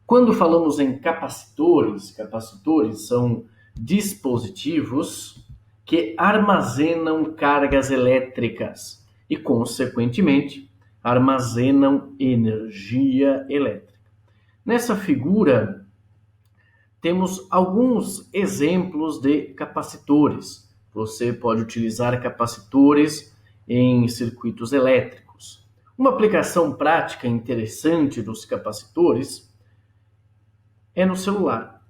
Quando falamos em capacitores são dispositivos que armazenam cargas elétricas e, consequentemente, armazenam energia elétrica. Nessa figura, temos alguns exemplos de capacitores. Você pode utilizar capacitores em circuitos elétricos. Uma aplicação prática interessante dos capacitores é no celular.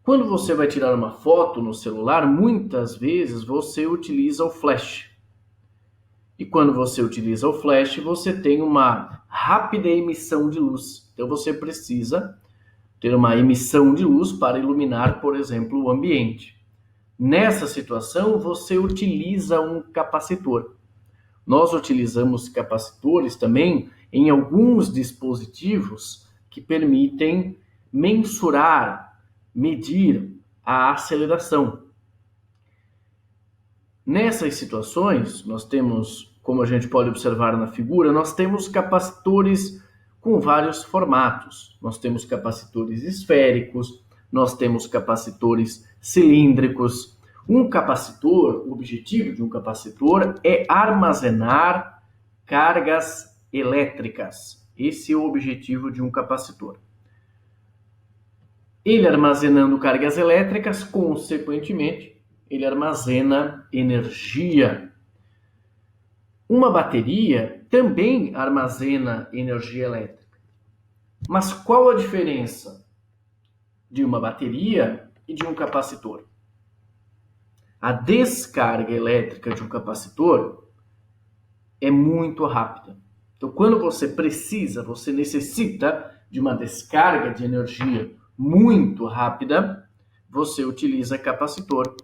Quando você vai tirar uma foto no celular, muitas vezes você utiliza o flash. E quando você utiliza o flash, você tem uma rápida emissão de luz. Então você precisa ter uma emissão de luz para iluminar, por exemplo, o ambiente. Nessa situação, você utiliza um capacitor. Nós utilizamos capacitores também em alguns dispositivos que permitem mensurar, medir a aceleração. Nessas situações, nós temos, como a gente pode observar na figura, nós temos capacitores com vários formatos. Nós temos capacitores esféricos, nós temos capacitores cilíndricos. Um capacitor, o objetivo de um capacitor é armazenar cargas elétricas. Esse é o objetivo de um capacitor. Ele armazenando cargas elétricas, consequentemente, ele armazena energia. Uma bateria também armazena energia elétrica. Mas qual a diferença de uma bateria e de um capacitor? A descarga elétrica de um capacitor é muito rápida. Então, quando você necessita de uma descarga de energia muito rápida, você utiliza capacitor.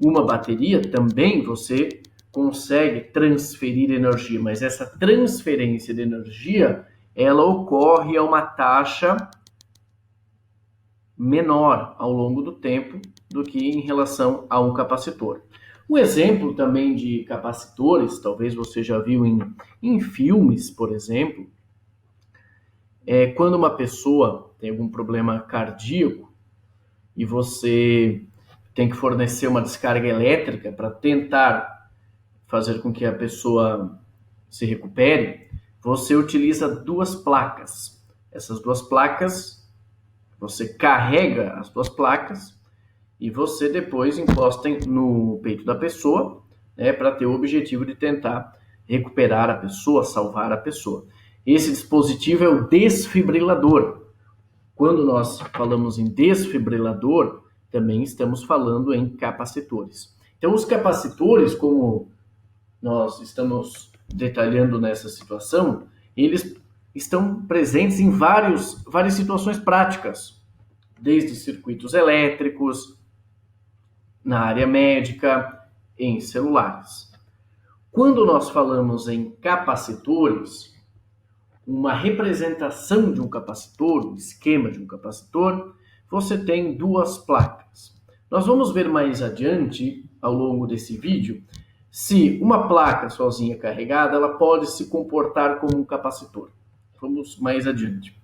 Uma bateria também você consegue transferir energia, mas essa transferência de energia, ela ocorre a uma taxa menor ao longo do tempo do que em relação a um capacitor. Um exemplo também de capacitores, talvez você já viu em filmes, por exemplo, é quando uma pessoa tem algum problema cardíaco e você tem que fornecer uma descarga elétrica para tentar fazer com que a pessoa se recupere, você utiliza duas placas. Essas duas placas, você carrega as duas placas e você depois encosta no peito da pessoa, né, para ter o objetivo de tentar recuperar a pessoa, salvar a pessoa. Esse dispositivo é o desfibrilador. Quando nós falamos em desfibrilador, também estamos falando em capacitores. Então, os capacitores, como nós estamos detalhando nessa situação, eles estão presentes em várias situações práticas, desde circuitos elétricos, na área médica, em celulares. Quando nós falamos em capacitores, uma representação de um capacitor, um esquema de um capacitor, você tem duas placas. Nós vamos ver mais adiante, ao longo desse vídeo, se uma placa sozinha carregada, ela pode se comportar como um capacitor. Vamos mais adiante.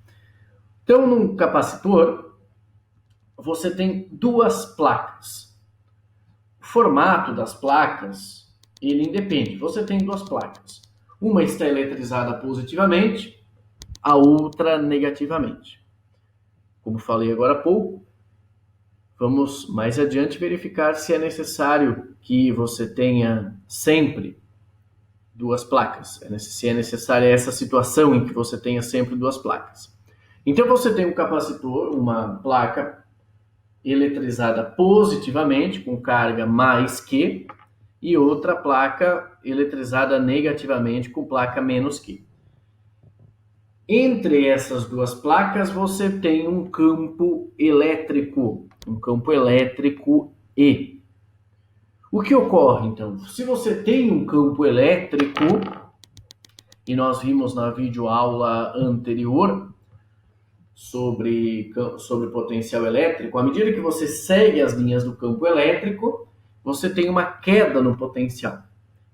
Então, num capacitor, você tem duas placas. O formato das placas, ele independe. Você tem duas placas. Uma está eletrizada positivamente, a outra negativamente. Como falei agora há pouco, vamos mais adiante verificar se é necessário que você tenha sempre duas placas. Se é necessária essa situação em que você tenha sempre duas placas. Então você tem um capacitor, uma placa eletrizada positivamente, com carga mais que, e outra placa eletrizada negativamente, com placa menos que. Entre essas duas placas, você tem um campo elétrico E. O que ocorre, então? Se você tem um campo elétrico, e nós vimos na videoaula anterior sobre potencial elétrico, à medida que você segue as linhas do campo elétrico, você tem uma queda no potencial.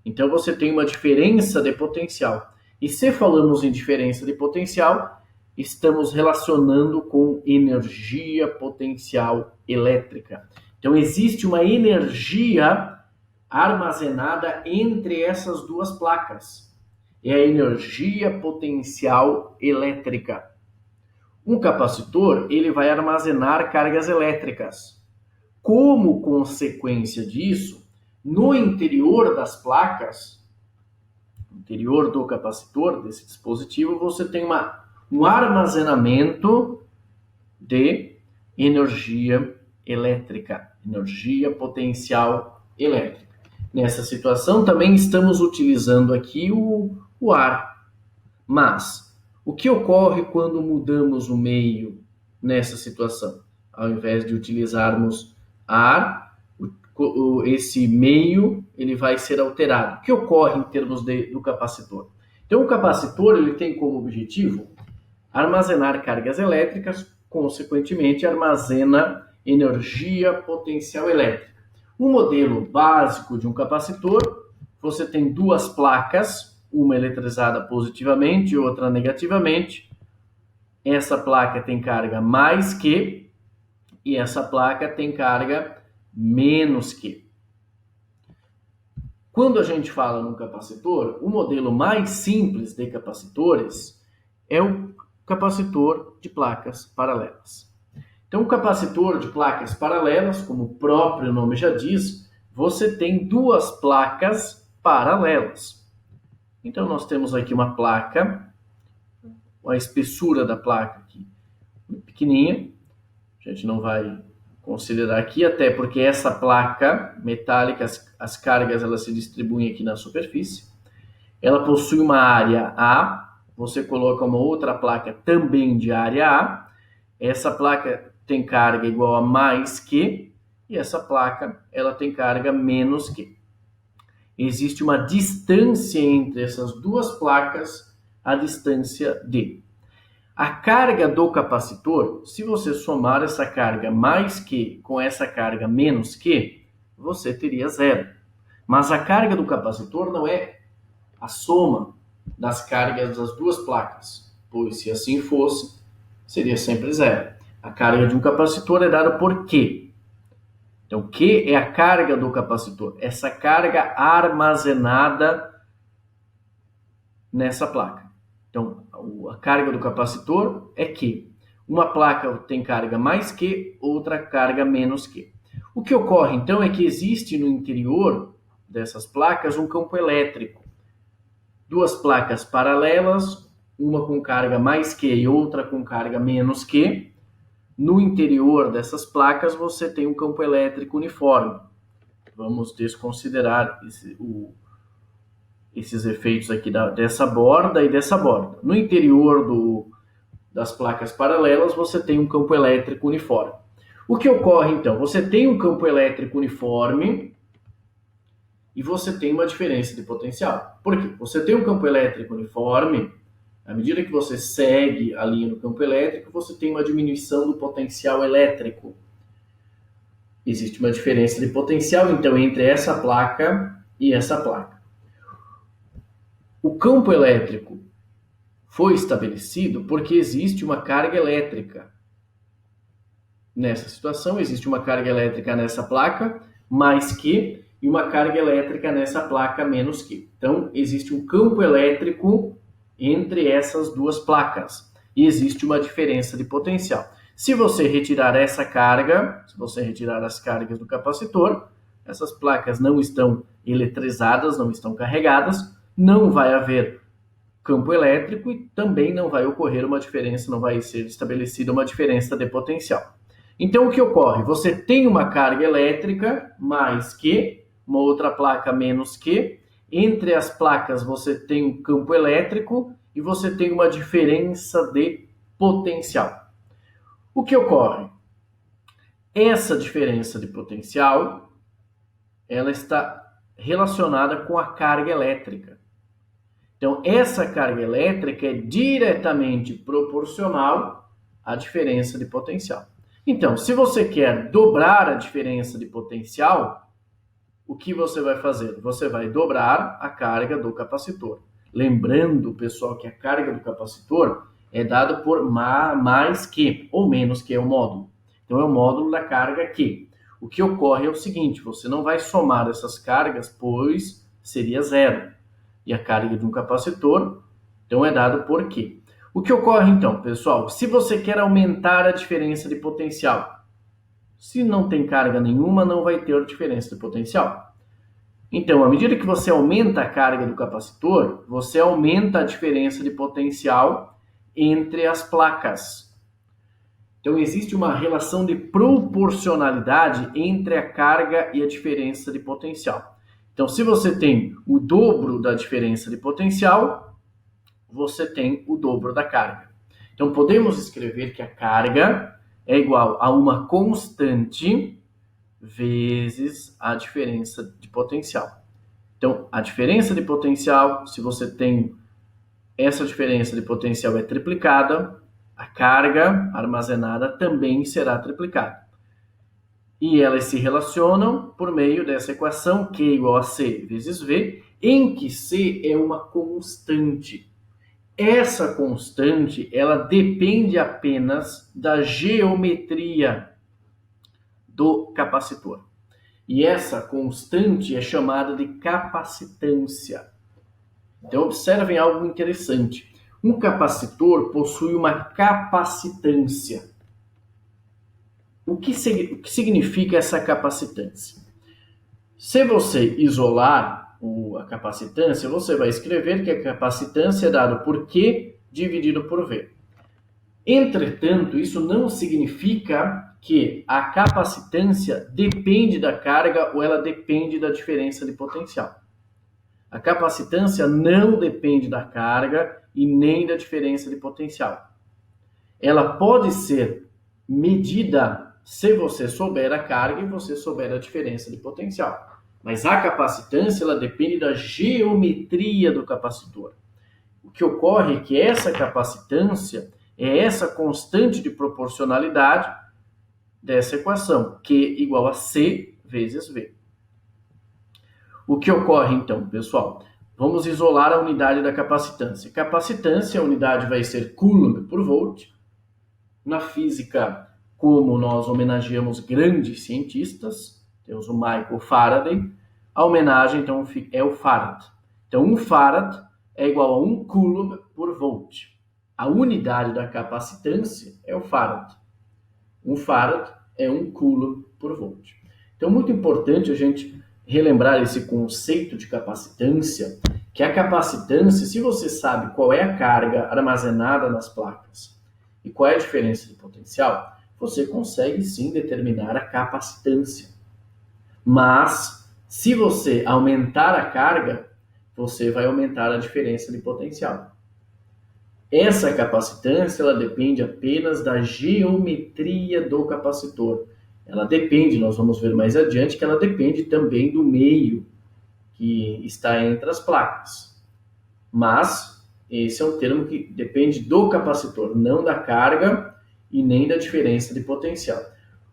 Então, você tem uma diferença de potencial. E se falamos em diferença de potencial, estamos relacionando com energia potencial elétrica. Então, existe uma energia armazenada entre essas duas placas. É a energia potencial elétrica. Um capacitor, ele vai armazenar cargas elétricas. Como consequência disso, no interior das placas, no interior do capacitor, desse dispositivo, você tem um armazenamento de energia elétrica, energia potencial elétrica. Nessa situação, também estamos utilizando aqui o ar. Mas, o que ocorre quando mudamos o meio nessa situação? Ao invés de utilizarmos ar, esse meio ele vai ser alterado. O que ocorre em termos do capacitor? Então, o capacitor ele tem como objetivo armazenar cargas elétricas, consequentemente, armazena energia potencial elétrica. O modelo básico de um capacitor, você tem duas placas, uma eletrizada positivamente e outra negativamente. Essa placa tem carga mais que e essa placa tem carga menos que. Quando a gente fala num capacitor, o modelo mais simples de capacitores é o capacitor de placas paralelas. Então, o capacitor de placas paralelas, como o próprio nome já diz, você tem duas placas paralelas. Então, nós temos aqui uma placa, a espessura da placa aqui pequenininha, a gente não vai considerar aqui, até porque essa placa metálica, as cargas elas se distribuem aqui na superfície. Ela possui uma área A, você coloca uma outra placa também de área A, essa placa tem carga igual a mais que, e essa placa ela tem carga menos que. Existe uma distância entre essas duas placas, a distância D. A carga do capacitor, se você somar essa carga mais que com essa carga menos que, você teria zero. Mas a carga do capacitor não é a soma das cargas das duas placas, pois se assim fosse, seria sempre zero. A carga de um capacitor é dada por Q. Então, Q é a carga do capacitor, essa carga armazenada nessa placa. Então, a carga do capacitor é Q. Uma placa tem carga mais Q, outra carga menos Q. O que ocorre, então, é que existe no interior dessas placas um campo elétrico. Duas placas paralelas, uma com carga mais Q e outra com carga menos Q. No interior dessas placas, você tem um campo elétrico uniforme. Vamos desconsiderar esses efeitos aqui dessa borda e dessa borda. No interior das placas paralelas, você tem um campo elétrico uniforme. O que ocorre, então? Você tem um campo elétrico uniforme e você tem uma diferença de potencial. Por quê? Você tem um campo elétrico uniforme, à medida que você segue a linha do campo elétrico, você tem uma diminuição do potencial elétrico. Existe uma diferença de potencial, então, entre essa placa e essa placa. O campo elétrico foi estabelecido porque existe uma carga elétrica. Nessa situação, existe uma carga elétrica nessa placa, mais que, e uma carga elétrica nessa placa, menos que. Então, existe um campo elétrico entre essas duas placas e existe uma diferença de potencial. Se você retirar essa carga, se você retirar as cargas do capacitor, essas placas não estão eletrizadas, não estão carregadas, não vai haver campo elétrico e também não vai ocorrer uma diferença, não vai ser estabelecida uma diferença de potencial. Então, o que ocorre? Você tem uma carga elétrica mais que, uma outra placa menos que, entre as placas você tem um campo elétrico e você tem uma diferença de potencial. O que ocorre? Essa diferença de potencial, ela está relacionada com a carga elétrica. Então, essa carga elétrica é diretamente proporcional à diferença de potencial. Então, se você quer dobrar a diferença de potencial, o que você vai fazer? Você vai dobrar a carga do capacitor. Lembrando, pessoal, que a carga do capacitor é dado por mais que ou menos que é o módulo. Então é o módulo da carga que. O que ocorre é o seguinte, você não vai somar essas cargas, pois seria zero. E a carga de um capacitor, então é dado por quê? O que ocorre então, pessoal? Se você quer aumentar a diferença de potencial, se não tem carga nenhuma, não vai ter diferença de potencial. Então, à medida que você aumenta a carga do capacitor, você aumenta a diferença de potencial entre as placas. Então, existe uma relação de proporcionalidade entre a carga e a diferença de potencial. Então, se você tem o dobro da diferença de potencial, você tem o dobro da carga. Então, podemos escrever que a carga é igual a uma constante vezes a diferença de potencial. Então, a diferença de potencial, se você tem essa diferença de potencial é triplicada, a carga armazenada também será triplicada. E elas se relacionam por meio dessa equação Q igual a C vezes V, em que C é uma constante. Essa constante, ela depende apenas da geometria do capacitor. E essa constante é chamada de capacitância. Então, observem algo interessante. Um capacitor possui uma capacitância. O que significa essa capacitância? Se você isolar a capacitância, você vai escrever que a capacitância é dada por Q dividido por V. Entretanto, isso não significa que a capacitância depende da carga ou ela depende da diferença de potencial. A capacitância não depende da carga e nem da diferença de potencial. Ela pode ser medida se você souber a carga e você souber a diferença de potencial. Mas a capacitância, ela depende da geometria do capacitor. O que ocorre é que essa capacitância é essa constante de proporcionalidade dessa equação, Q igual a C vezes V. O que ocorre então, pessoal? Vamos isolar a unidade da capacitância. Capacitância, a unidade vai ser Coulomb por volt. Na física, como nós homenageamos grandes cientistas, temos o Michael Faraday, a homenagem então é o Farad. Então, 1 Farad é igual a 1 Coulomb por volt. A unidade da capacitância é o Farad. 1 Farad é 1 Coulomb por volt. Então, muito importante a gente relembrar esse conceito de capacitância, que a capacitância, se você sabe qual é a carga armazenada nas placas e qual é a diferença de potencial, você consegue sim determinar a capacitância. Mas, se você aumentar a carga, você vai aumentar a diferença de potencial. Essa capacitância, ela depende apenas da geometria do capacitor. Ela depende, nós vamos ver mais adiante, que ela depende também do meio que está entre as placas. Mas, esse é um termo que depende do capacitor, não da carga e nem da diferença de potencial.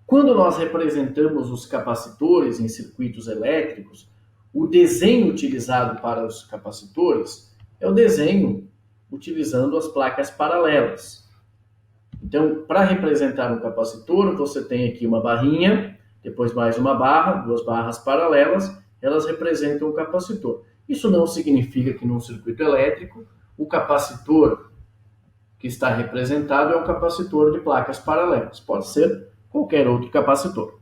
Quando nós representamos os capacitores em circuitos elétricos, o desenho utilizado para os capacitores é o desenho utilizando as placas paralelas. Então, para representar um capacitor, você tem aqui uma barrinha, depois mais uma barra, 2 barras paralelas, elas representam o capacitor. Isso não significa que num circuito elétrico, o capacitor que está representado é um capacitor de placas paralelas. Pode ser qualquer outro capacitor.